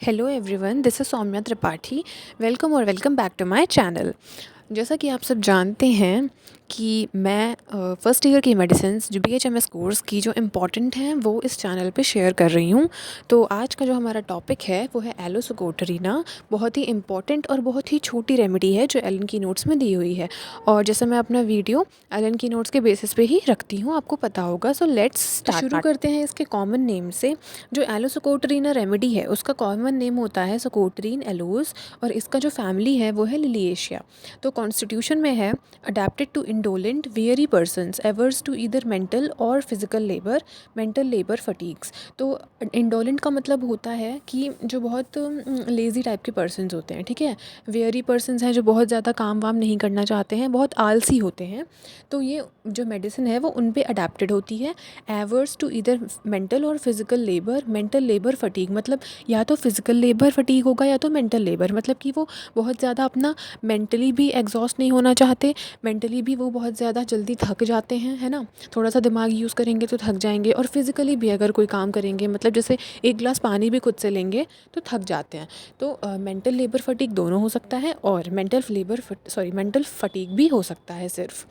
Hello everyone, this is Saumya Tripathi. Welcome और welcome back to my channel. जैसा कि आप सब जानते हैं कि मैं फ़र्स्ट ईयर की मेडिसिन्स जो बीएचएमएस कोर्स की जो इम्पॉर्टेंट हैं वो इस चैनल पे शेयर कर रही हूँ। तो आज का जो हमारा टॉपिक है वो है एलोसोकोटरीना। बहुत ही इम्पॉर्टेंट और बहुत ही छोटी रेमेडी है जो एलन की नोट्स में दी हुई है। और जैसे मैं अपना वीडियो एलन की नोट्स के बेसिस पे ही रखती हूँ, आपको पता होगा। So let's start. शुरू करते हैं इसके कॉमन नेम से। जो एलोसोकोटरीना रेमेडी है उसका कॉमन नेम होता है सोकोटरीन एलोस, और इसका जो फैमिली है वो है लिलिएशिया। तो कॉन्स्टिट्यूशन में है adapted to indolent very persons averse to either mental और फिजिकल लेबर फटीग्स। तो इंडोलेंट का मतलब होता है कि जो बहुत लेज़ी टाइप के पर्सनस होते हैं, ठीक है। वेरी पर्सनस हैं जो बहुत ज़्यादा काम वाम नहीं करना चाहते हैं, बहुत आलसी होते हैं। तो ये जो मेडिसिन है वो उन पे अडेप्टेड होती है। एवर्स टू ईदर मेंटल और फिजिकल लेबर फटीग, मतलब या तो फिजिकल लेबर फटीग होगा या तो मेंटल लेबर, मतलब कि वो बहुत ज़्यादा अपना मेंटली भी एग्जॉस्ट नहीं होना चाहते, मेंटली भी वो बहुत ज़्यादा जल्दी थक जाते हैं, है ना। थोड़ा सा दिमाग यूज़ करेंगे तो थक जाएंगे, और फिज़िकली भी अगर कोई काम करेंगे, मतलब जैसे एक गिलास पानी भी खुद से लेंगे तो थक जाते हैं। तो मेंटल लेबर फटीग दोनों हो सकता है, और मेंटल फटीग भी हो सकता है सिर्फ।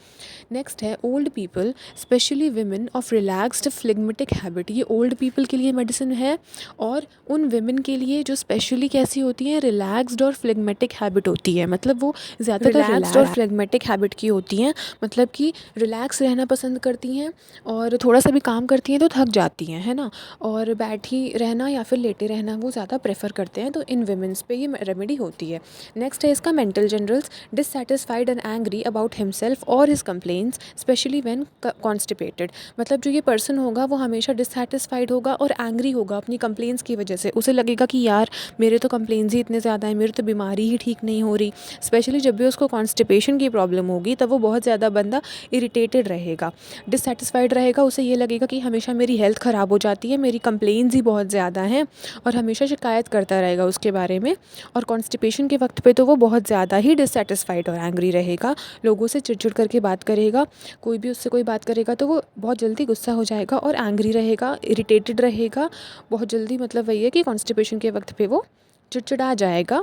नेक्स्ट है old people, specially women of relaxed phlegmatic habit. ये ओल्ड पीपल के लिए मेडिसिन है, और उन विमेन के लिए जो स्पेशली कैसी होती हैं, रिलैक्स्ड और फ्लेगमेटिक हैबिट होती है, मतलब वो ज़्यादातर रिलैक्स्ड और फ्लेगमेटिक हैबिट की होती हैं, मतलब कि रिलैक्स रहना पसंद करती हैं, और थोड़ा सा भी काम करती हैं तो थक जाती हैं, है ना। और बैठी रहना या फिर लेटे रहना वो ज़्यादा प्रेफर करते हैं, तो इन विमेंस पे ये रेमेडी होती है। नेक्स्ट है इसका mental generals, dissatisfied and angry about himself और his complaints specially when constipated. मतलब जो ये पर्सन होगा वो हमेशा डिससेटिस्फाइड होगा और एंग्री होगा अपनी कंप्लेंट्स की वजह से। उसे लगेगा कि यार मेरे तो कंप्लेंट्स ही इतने ज़्यादा हैं, मेरी तो बीमारी ही ठीक नहीं हो रही। स्पेशली जब भी उसको कॉन्स्टिपेशन की प्रॉब्लम होगी तब वो बहुत ज़्यादा बंदा इरिटेटेड रहेगा, डिससेटिस्फाइड रहेगा। उसे ये लगेगा कि हमेशा मेरी हेल्थ ख़राब हो जाती है, मेरी कंप्लेंट्स ही बहुत ज़्यादा हैं, और हमेशा शिकायत करता रहेगा उसके बारे में। और कॉन्स्टिपेशन के वक्त पे तो वो बहुत ज़्यादा ही डिससेटिस्फाइड और एंग्री रहेगा, लोगों से चिड़चिड़ करके बात करेगा। कोई भी उससे कोई बात करेगा तो वो बहुत जल्दी गुस्सा हो जाएगा और एंग्री रहेगा, इरिटेटेड रहेगा बहुत जल्दी। मतलब वही है कि कॉन्स्टिपेशन के वक्त पे वो चिड़चिड़ा जाएगा,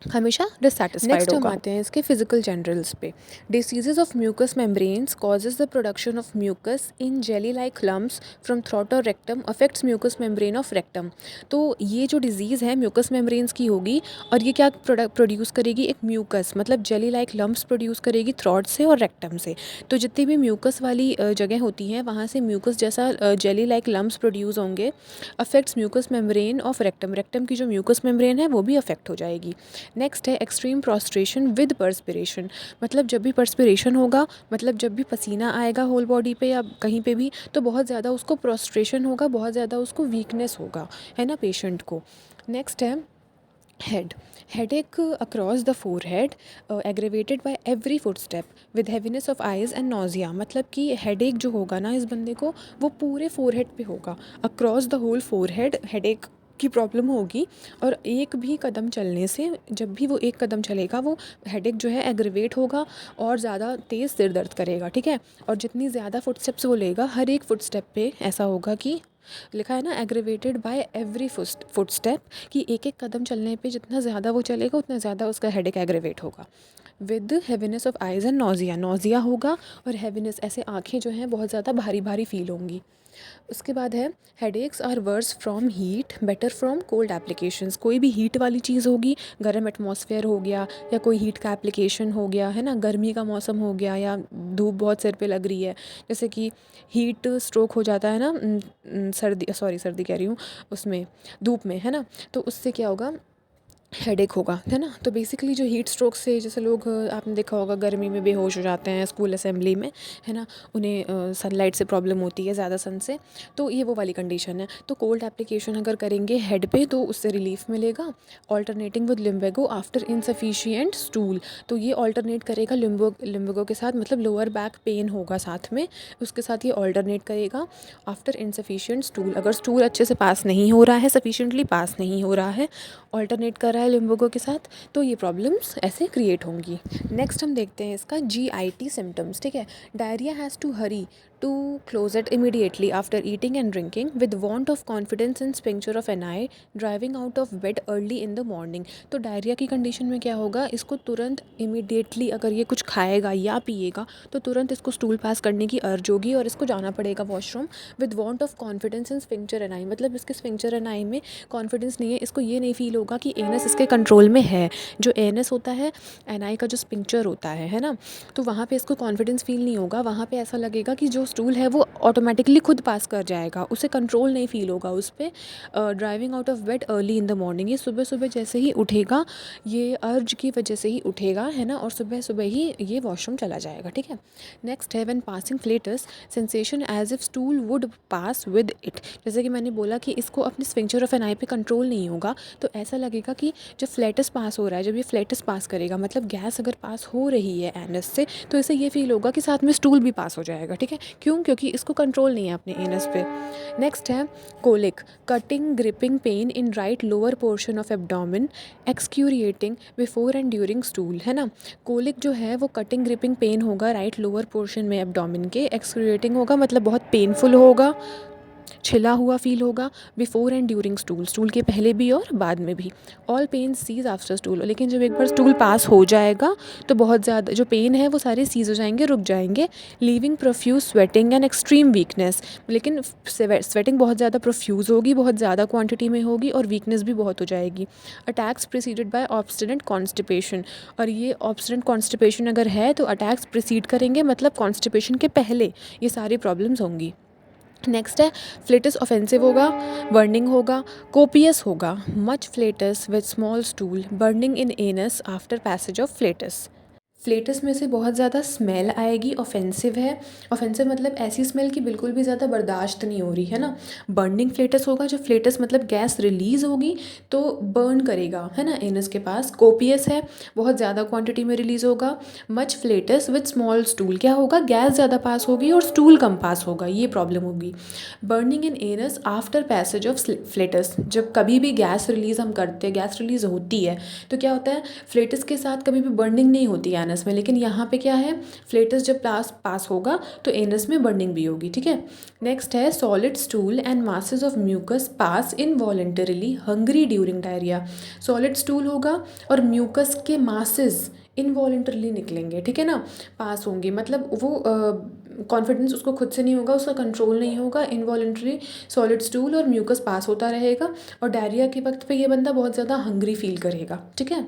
हमेशा डिससेटिस्फाइड होगा। नेक्स्ट हम आते हैं इसके फिजिकल जनरल्स पे। Diseases of mucus membranes causes the production of mucus in jelly like lumps from throat और rectum, affects mucus membrane of rectum. तो ये जो डिजीज़ है म्यूकस मेम्ब्रेन्स की होगी, और ये क्या प्रोड्यूस करेगी, एक म्यूकस मतलब जेली लाइक लम्प्स प्रोड्यूस करेगी थ्रोट से और रेक्टम से। तो जितनी भी म्यूकस वाली जगह होती हैं वहाँ से म्यूकस जैसा जेली लाइक लम्प्स प्रोड्यूस होंगे। Affects mucus membrane of rectum, rectum की जो म्यूकस मेम्ब्रेन है वो भी अफेक्ट हो जाएगी। नेक्स्ट है एक्सट्रीम प्रोस्ट्रेशन विद पर्सपिरेशन, मतलब जब भी पर्सपिरेशन होगा, मतलब जब भी पसीना आएगा होल बॉडी पे या कहीं पे भी, तो बहुत ज़्यादा उसको प्रोस्ट्रेशन होगा, बहुत ज़्यादा उसको वीकनेस होगा, है ना, पेशेंट को। नेक्स्ट है headache across the forehead aggravated by every footstep with heaviness of eyes and nausea. मतलब कि हेडेक जो होगा ना इस बंदे को वो पूरे फोरहेड पे होगा, across the whole forehead headache की प्रॉब्लम होगी। और एक भी कदम चलने से, जब भी वो एक कदम चलेगा वो हेडेक जो है एग्रीवेट होगा और ज़्यादा तेज़ सिर दर्द करेगा, ठीक है। और जितनी ज़्यादा फुटस्टेप्स वो लेगा, हर एक फुटस्टेप पे ऐसा होगा कि लिखा है ना एग्रीवेटेड बाय एवरी फुटस्टेप, कि एक एक कदम चलने पे जितना ज़्यादा वो चलेगा उतना ज़्यादा उसका हेडेक एग्रीवेट होगा। With heaviness of eyes and nausea होगा, और हैवीनेस ऐसे आँखें जो हैं बहुत ज़्यादा भारी भारी फील होंगी। उसके बाद है headaches are worse from heat better from cold applications. कोई भी हीट वाली चीज़ होगी, गर्म एटमॉस्फेयर हो गया या कोई हीट का एप्लीकेशन हो गया, है ना, गर्मी का मौसम हो गया या धूप बहुत सिर पे लग रही है, जैसे कि हीट स्ट्रोक हो जाता है ना, सर्दी कह रही हूँ, उसमें धूप में, है ना। तो उससे क्या होगा, हेडेक होगा, है ना। तो बेसिकली जो हीट स्ट्रोक से जैसे लोग आपने देखा होगा गर्मी में बेहोश हो जाते हैं स्कूल असेंबली में, है ना, उन्हें सनलाइट से प्रॉब्लम होती है, ज़्यादा सन से, तो ये वो वाली कंडीशन है। तो कोल्ड एप्लीकेशन अगर करेंगे हेड पे तो उससे रिलीफ मिलेगा। Alternating with lumbago after insufficient stool, तो ये ऑल्टरनेट करेगा लिम्बेगो के साथ, मतलब लोअर बैक पेन होगा साथ में, उसके साथ ये ऑल्टरनेट करेगा आफ्टर इनसफिशिएंट स्टूल। अगर स्टूल अच्छे से पास नहीं हो रहा है, सफिशिएंटली पास नहीं हो रहा है, ऑल्टरनेट कर रहा रहा है लिम्बोगो के साथ, तो ये प्रॉब्लम्स ऐसे क्रिएट होंगी। नेक्स्ट हम देखते हैं इसका GIT सिम्टम्स, ठीक है। Diarrhoea has to hurry to closet immediately after eating and drinking with want of confidence in sphincter of anus, driving out of bed early in the morning. तो diarrhoea की condition में क्या होगा, इसको तुरंत immediately अगर ये कुछ खाएगा या पिएगा तो तुरंत इसको स्टूल पास करने की अर्ज होगी और इसको जाना पड़ेगा washroom. With want of confidence in sphincter ani, मतलब इसके स्पिंक्चर एन आई में कॉन्फिडेंस नहीं है, इसको ये नहीं फील होगा कि एनस इसके कंट्रोल में है। जो एनस होता है, एन आई का जो स्पिंक्चर होता है ना, तो वहाँ पे इसको कॉन्फिडेंस फील नहीं होगा। वहाँ पे ऐसा लगेगा कि जो स्टूल है वो ऑटोमेटिकली खुद पास कर जाएगा, उसे कंट्रोल नहीं फील होगा उस पर। Driving out of bed early in the morning, ये सुबह सुबह जैसे ही उठेगा, ये अर्ज की वजह से ही उठेगा, है ना, और सुबह सुबह ही ये वॉशरूम चला जाएगा, ठीक है। नेक्स्ट है when passing flatus sensation as if stool would pass with it. जैसे कि मैंने बोला कि इसको अपने स्फिंक्चर ऑफ एन आई पे कंट्रोल नहीं होगा, तो ऐसा लगेगा कि जब फ्लेटस पास हो रहा है, जब ये फ्लेटस पास करेगा, मतलब गैस अगर पास हो रही है एनस से, तो इसे ये फील होगा कि साथ में स्टूल भी पास हो जाएगा, ठीक है। क्यों? क्योंकि इसको कंट्रोल नहीं है अपने एनस पे। नेक्स्ट है colic, cutting griping pain in right lower portion of abdomen, excruciating before and during stool, है ना। कोलिक जो है वो कटिंग ग्रिपिंग पेन होगा राइट लोअर पोर्शन में एब्डोमेन के, एक्सक्यूरिएटिंग होगा मतलब बहुत पेनफुल होगा, छिला हुआ फील होगा, before and during stool, stool के पहले भी और बाद में भी। All pain ceases after stool, लेकिन जब एक बार स्टूल पास हो जाएगा तो बहुत ज़्यादा जो पेन है वो सारे सीज हो जाएंगे, रुक जाएंगे। Leaving profuse sweating and extreme weakness, लेकिन स्वेटिंग बहुत ज़्यादा प्रोफ्यूज़ होगी, बहुत ज़्यादा क्वांटिटी में होगी और वीकनेस भी बहुत हो जाएगी। Attacks preceded by obstinate constipation, और ये ऑब्स्टिनेट कॉन्स्टिपेशन अगर है तो अटैक्स प्रिसीड करेंगे, मतलब कॉन्स्टिपेशन के पहले ये सारी प्रॉब्लम्स होंगी। नेक्स्ट है फ्लेटस ऑफेंसिव होगा, बर्निंग होगा, कोपियस होगा, much flatus with small stool, burning in anus after passage of flatus. Flatus में से बहुत ज़्यादा स्मेल आएगी, ऑफेंसिव है। ऑफेंसिव मतलब ऐसी स्मेल कि बिल्कुल भी ज़्यादा बर्दाश्त नहीं हो रही, है ना। बर्निंग फ्लेटस होगा, जब फ्लेटस मतलब गैस रिलीज़ होगी तो बर्न करेगा, है ना, एनस के पास। कोपियस है, बहुत ज़्यादा क्वांटिटी में रिलीज़ होगा। Much flatus with small stool, क्या होगा, गैस ज़्यादा पास होगी और स्टूल कम पास होगा, ये प्रॉब्लम होगी। Burning in anus after passage of flatus, जब कभी भी गैस रिलीज़ हम करते हैं, गैस रिलीज़ होती है तो क्या होता है, फ्लेटस के साथ कभी भी बर्निंग नहीं होती है एनस में, लेकिन यहाँ पे क्या है, फ्लेटस जब पास होगा तो एनस में बर्निंग भी होगी, ठीक है। नेक्स्ट है solid stool and masses of mucus pass involuntarily hungry during diarrhoea. Solid stool होगा और म्यूकस के मासेस इनवॉलेंटरली निकलेंगे, ठीक है ना, पास होंगे, मतलब वो कॉन्फिडेंस उसको खुद से नहीं होगा, उसका कंट्रोल नहीं होगा, इनवॉलेंटरी सॉलिड स्टूल और म्यूकस पास होता रहेगा और डायरिया के वक्त पे ये बंदा बहुत ज़्यादा हंग्री फील करेगा, ठीक है।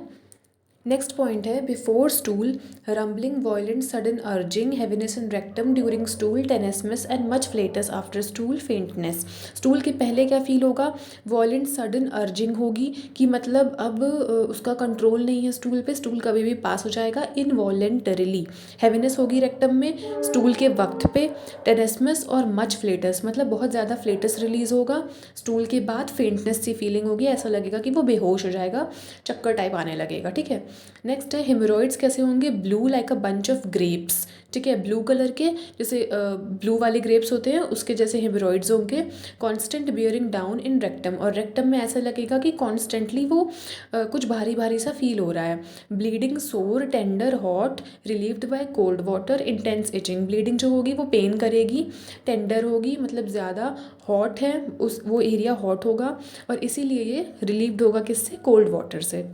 नेक्स्ट पॉइंट है before stool rumbling violent sudden urging heaviness in rectum during stool tenesmus and much flatus after stool faintness. Stool के पहले क्या फील होगा, वॉयलेंट सडन अर्जिंग होगी कि मतलब अब उसका कंट्रोल नहीं है स्टूल पे, स्टूल कभी भी पास हो जाएगा। इनवॉलेंटरीली हैवीनेस होगी रेक्टम में स्टूल के वक्त पे। टेनेस्मस और मच फ्लेटस मतलब बहुत ज़्यादा फ्लेटस रिलीज़ होगा, स्टूल के बाद फेंटनेस सी फीलिंग होगी, ऐसा लगेगा कि वो बेहोश हो जाएगा, चक्कर टाइप आने लगेगा, ठीक है। नेक्स्ट है हेमोरॉइड्स कैसे होंगे, blue like a bunch of grapes, ठीक है, ब्लू कलर के जैसे ब्लू वाले ग्रेप्स होते हैं उसके जैसे हेमोरॉइड्स होंगे। Constant bearing down in rectum, और रेक्टम में ऐसा लगेगा कि कॉन्स्टेंटली वो कुछ भारी भारी सा फील हो रहा है। ब्लीडिंग सोर tender hot relieved by cold water intense etching, bleeding जो होगी वो पेन करेगी, टेंडर होगी मतलब ज़्यादा, हॉट है उस वो एरिया हॉट होगा और इसीलिए ये रिलीव्ड होगा किससे, कोल्ड वाटर से।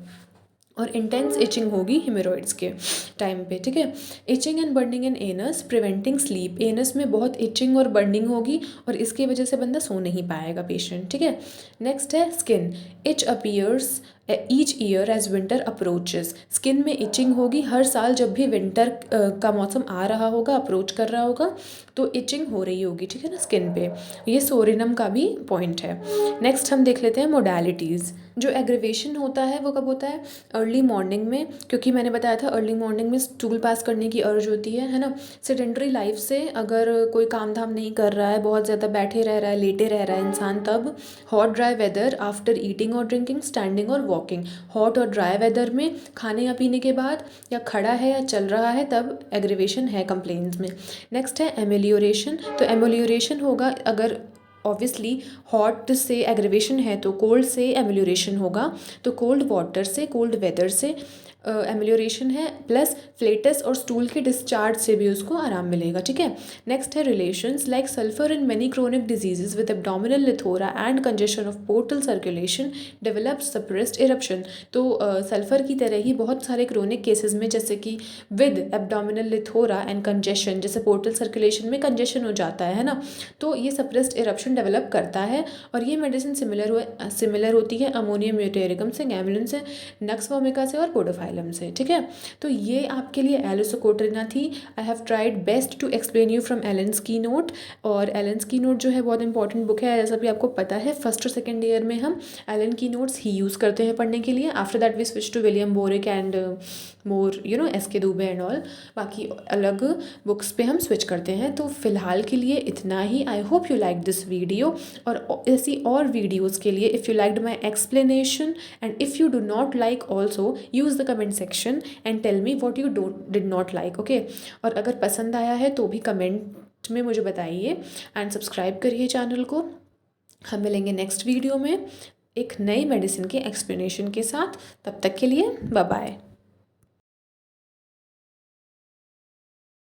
और इंटेंस इचिंग होगी हेमोरॉइड्स के टाइम पे, ठीक है। Etching and burning in anus preventing sleep, anus में बहुत इचिंग और बर्निंग होगी और इसकी वजह से बंदा सो नहीं पाएगा पेशेंट, ठीक है। नेक्स्ट है skin, itch appears each year as winter approaches, skin में इचिंग होगी हर साल जब भी विंटर का मौसम आ रहा होगा, अप्रोच कर रहा होगा तो इचिंग हो रही होगी, ठीक है ना, स्किन पे। ये सोरिनम का भी पॉइंट है। नेक्स्ट हम देख लेते हैं मोडालिटीज़। जो एग्रीवेशन होता है वो कब होता है, अर्ली मॉर्निंग में, क्योंकि मैंने बताया था अर्ली मॉर्निंग में स्टूल पास करने की अर्ज होती है ना। सेडेंटरी लाइफ से अगर कोई काम धाम नहीं कर रहा है, बहुत ज़्यादा बैठे रह रहा है, लेटे रह रहा है इंसान, तब। Hot dry weather after eating और ड्रिंकिंग, स्टैंडिंग और वॉकिंग, हॉट और ड्राई वेदर में खाने या पीने के बाद या खड़ा है या चल रहा है तब एग्रीवेशन है कंप्लेंट्स में। नेक्स्ट है एमेलियोरेशन, तो एमेलियोरेशन होगा अगर ऑब्वियसली हॉट से एग्रीवेशन है तो कोल्ड से एमेलियोरेशन होगा, तो कोल्ड वाटर से, कोल्ड वेदर से एमेलियोरेशन है, प्लस फ्लेटस और स्टूल के डिस्चार्ज से भी उसको आराम मिलेगा, ठीक है। नेक्स्ट है relations, like sulphur in many chronic diseases with abdominal plethora and congestion of portal circulation develop suppressed eruption. तो सल्फर की तरह ही बहुत सारे क्रोनिक केसेस में, जैसे कि with abdominal plethora and congestion, जैसे पोर्टल सर्कुलेशन में कंजेशन हो जाता है ना, तो ये सप्रेस्ड इरप्शन डेवलप करता है। और ये मेडिसिन सिमिलर होती है अमोनियम म्यूटेरिकम से, गैमलिन से, नक्स वोमिका से और पोडोफाइलम से, ठीक है। तो ये आपके लिए एलिसोकोट्रिना थी। I have tried best to explain you from Allen's key note. और एलेंस की नोट जो है बहुत इंपॉर्टेंट बुक है, जैसा भी आपको पता है। फर्स्ट और सेकेंड ईयर में हम एलन की नोट्स ही यूज़ करते हैं पढ़ने के लिए। After that we switch to William Boericke and more S K Dubey and all, बाकी अलग बुक्स पे हम स्विच करते हैं। तो फ़िलहाल के लिए इतना ही। I hope you like this video, और ऐसी और वीडियोज़ के लिए if you liked my explanation and if you do not like also use the comment section and tell me what you did not like, okay. और अगर पसंद आया है तो भी कमेंट में मुझे बताइए एंड सब्सक्राइब करिए चैनल को। हम मिलेंगे नेक्स्ट वीडियो में एक नई मेडिसिन के एक्सप्लेनेशन के साथ। तब तक के लिए बाय बाय।